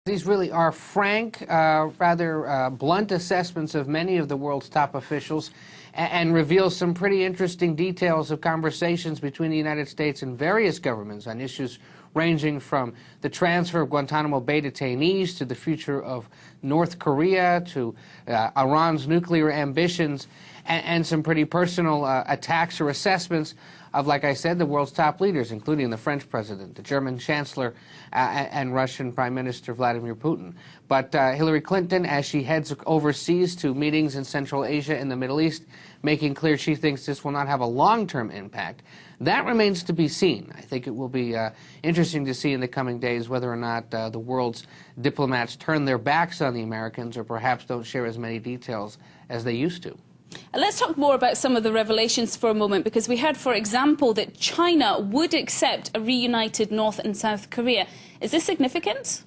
These really are frank, rather blunt assessments of many of the world's top officials and reveal some pretty interesting details of conversations between the United States and various governments on issues ranging from the transfer of Guantanamo Bay detainees to the future of North Korea to Iran's nuclear ambitions and some pretty personal attacks or assessments of, like I said, the world's top leaders, including the French president, the German chancellor, and Russian Prime Minister Vladimir Putin. But Hillary Clinton, as she heads overseas to meetings in Central Asia and the Middle East, making clear she thinks this will not have a long-term impact. That remains to be seen. I think it will be interesting to see in the coming days whether or not the world's diplomats turn their backs on the Americans or perhaps don't share as many details as they used to. Let's talk more about some of the revelations for a moment, because we heard, for example, that China would accept a reunited North and South Korea. Is this significant?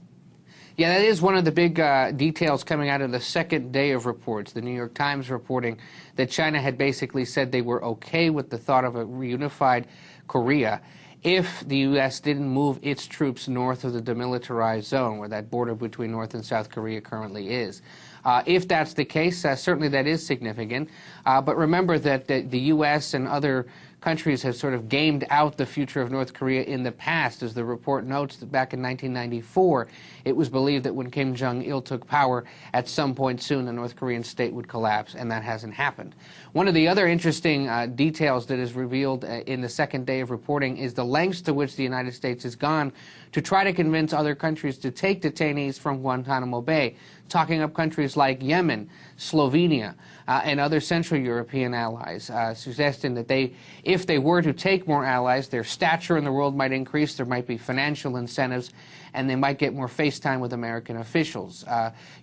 Yeah, that is one of the big details coming out of the second day of reports. The New York Times reporting that China had basically said they were okay with the thought of a reunified Korea if the U.S. didn't move its troops north of the demilitarized zone, where that border between North and South Korea currently is. If that's the case, certainly that is significant. But remember that the U.S. and other countries have sort of gamed out the future of North Korea in the past. As the report notes, that back in 1994, it was believed that when Kim Jong-il took power, at some point soon the North Korean state would collapse, and that hasn't happened. One of the other interesting details that is revealed in the second day of reporting is the lengths to which the United States has gone to try to convince other countries to take detainees from Guantanamo Bay, talking up countries like Yemen, Slovenia, and other Central European allies, suggesting that if they were to take more allies, their stature in the world might increase, there might be financial incentives, and they might get more face time with American officials.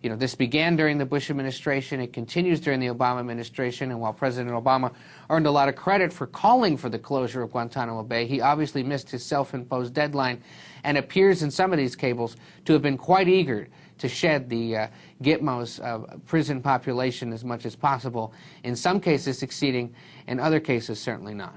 You know, this began during the Bush administration, it continues during the Obama administration, and while President Obama earned a lot of credit for calling for the closure of Guantanamo Bay, he obviously missed his self-imposed deadline and appears in some of these cables to have been quite eager to shed the Gitmo's prison population as much as possible, in some cases succeeding, in other cases certainly not.